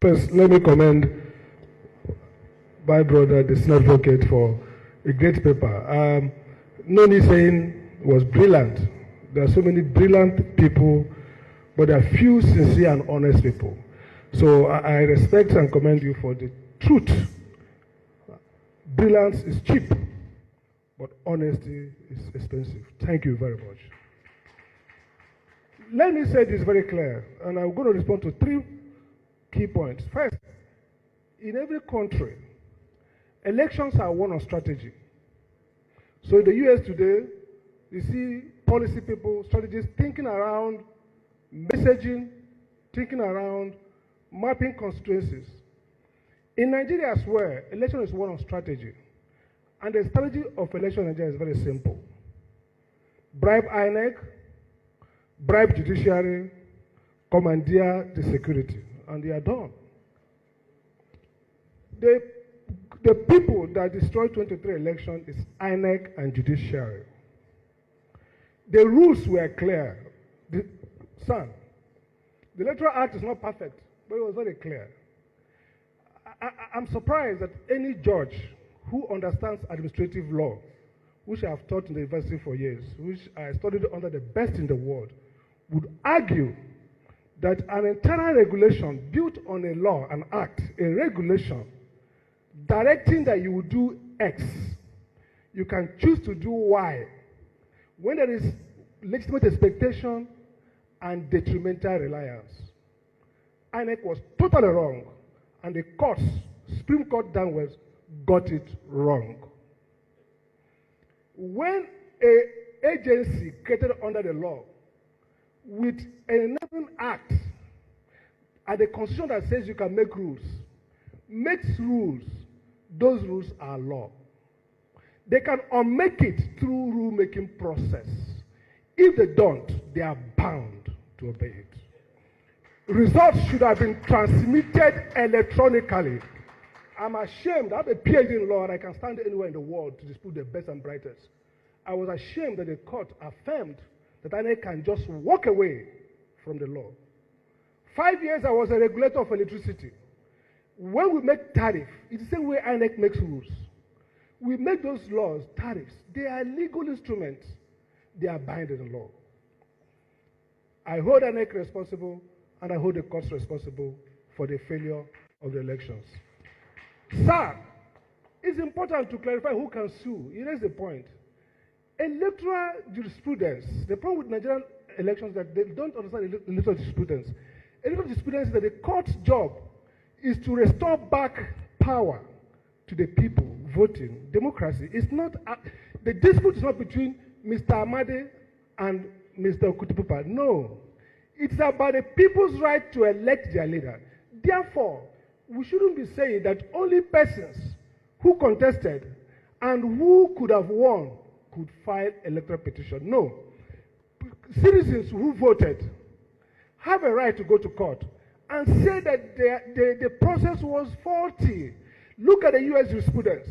First, let me commend my brother, the senior advocate, for a great paper. Noni saying was brilliant. There are so many brilliant people, but there are few sincere and honest people. So I respect and commend you for the truth. Brilliance is cheap, but honesty is expensive. Thank you very much. Let me say this very clear, and I'm going to respond to 3 key points. First, in every country, elections are one of strategy. So in the US today, you see policy people, strategists thinking around messaging, thinking around mapping constituencies. In Nigeria as well, election is one of strategy. And the strategy of election in Nigeria is very simple. Bribe INEC, bribe judiciary, commandeer the security, and they are done. The people that destroyed 23 election is INEC and judiciary. The rules were clear. The Electoral Act is not perfect, but it was very clear. I'm surprised that any judge who understands administrative law, which I have taught in the university for years, which I studied under the best in the world, would argue that an internal regulation built on a law, an act, a regulation, directing that you will do X, you can choose to do Y, when there is legitimate expectation and detrimental reliance. INEC was totally wrong, and the courts, Supreme Court downwards, got it wrong. When an agency created under the law with an enabling act and a constitution that says you can make rules, makes rules, those rules are law. They can unmake it through rule-making process. If they don't, they are bound to obey it. Results should have been transmitted electronically. I'm ashamed. I have a PhD in law and I can stand anywhere in the world to dispute the best and brightest. I was ashamed that the court affirmed that INEC can just walk away from the law. 5 years I was a regulator of electricity. When we make tariff, it's the same way INEC makes rules. We make those laws, tariffs. They are legal instruments. They are binding in law. I hold INEC responsible, and I hold the courts responsible for the failure of the elections. Sir, it's important to clarify who can sue. Here is the point. Electoral jurisprudence, the problem with Nigerian elections is that they don't understand electoral jurisprudence. Electoral jurisprudence is that the court's job is to restore back power to the people voting. Democracy is not, the dispute is not between Mr. Amade and Mr. Okutupupa. No. It's about the people's right to elect their leader. Therefore, we shouldn't be saying that only persons who contested and who could have won could file electoral petition. No. Citizens who voted have a right to go to court and say that the process was faulty. Look at the US jurisprudence.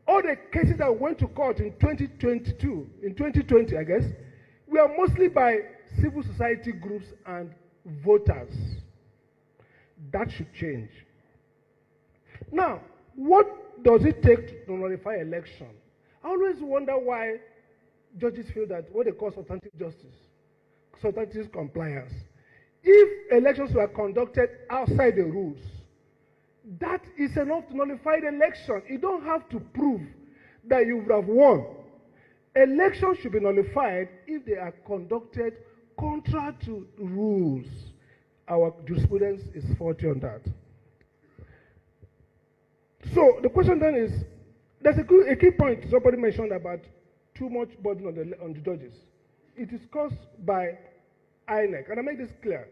All the cases that went to court in 2020, I guess, were mostly by civil society groups and voters. That should change. Now, what does it take to nullify election? I always wonder why judges feel that what they call substantive justice, substantive compliance. If elections were conducted outside the rules, that is enough to nullify the election. You don't have to prove that you would have won. Elections should be nullified if they are conducted contrary to rules. Our jurisprudence is faulty on that. So the question then is, there's a key point somebody mentioned about too much burden on the judges. It is caused by INEC, and I make this clear.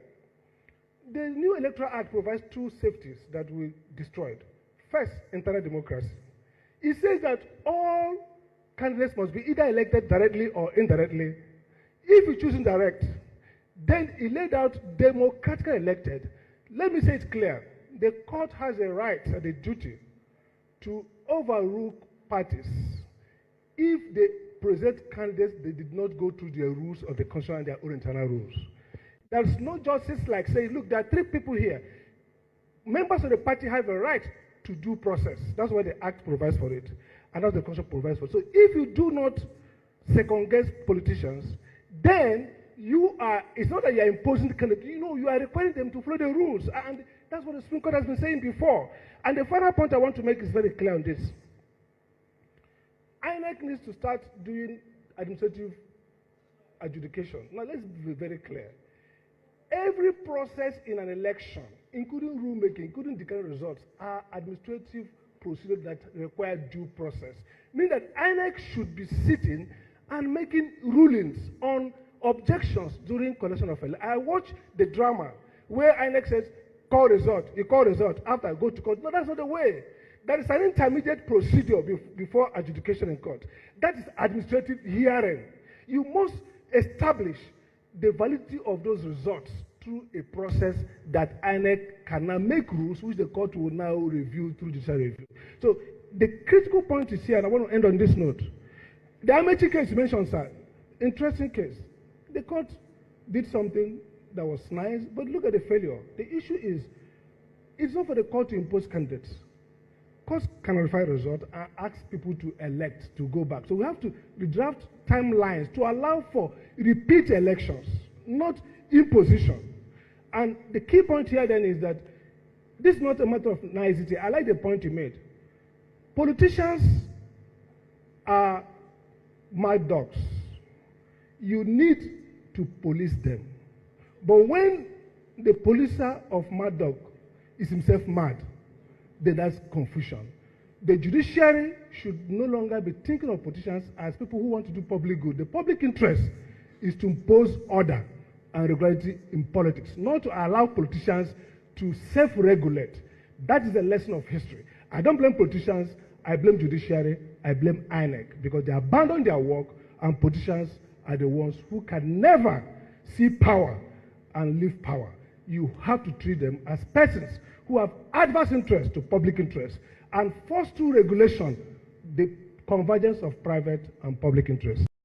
The new Electoral Act provides 2 safeties that we destroyed. First, internal democracy. It says that all candidates must be either elected directly or indirectly. If you choose indirect, then it laid out democratically elected. Let me say it clear. The court has a right and a duty to overrule parties if they present candidates that did not go through the rules of the constitution and their own internal rules. There's no justice like saying, look, there are 3 people here. members of the party have a right to due process. That's why the Act provides for it, and that's the Constitution provides for it. So if you do not second-guess politicians, then it's not that you are imposing the candidate, you are requiring them to follow the rules. And that's what the Supreme Court has been saying before. And the final point I want to make is very clear on this. INEC needs to start doing administrative adjudication. Now, let's be very clear. Every process in an election, including rulemaking, including declaring results, are administrative procedures that require due process. Meaning that INEC should be sitting and making rulings on objections during collection of elections. I watch the drama where INEC says, call result, you call result, after I go to court. No, that's not the way. That is an intermediate procedure before adjudication in court. That is administrative hearing. You must establish the validity of those results through a process that INEC can now make rules, which the court will now review through judicial review. So the critical point is here, and I want to end on this note. The Amechi case you mentioned, sir, interesting case. The court did something that was nice, but look at the failure. The issue is, it's not for the court to impose candidates. Courts can verify results and ask people to elect, to go back. So we have to redraft timelines to allow for repeat elections, not imposition. And the key point here then is that this is not a matter of nicety. I like the point you made. Politicians are mad dogs. You need to police them. But when the policer of mad dog is himself mad, then that's confusion. The judiciary should no longer be thinking of politicians as people who want to do public good. The public interest is to impose order and regularity in politics, not to allow politicians to self-regulate. That is the lesson of history. I don't blame politicians, I blame judiciary, I blame INEC, because they abandon their work, and politicians are the ones who can never see power and leave power. You have to treat them as persons who have adverse interest to public interest and force through regulation the convergence of private and public interests.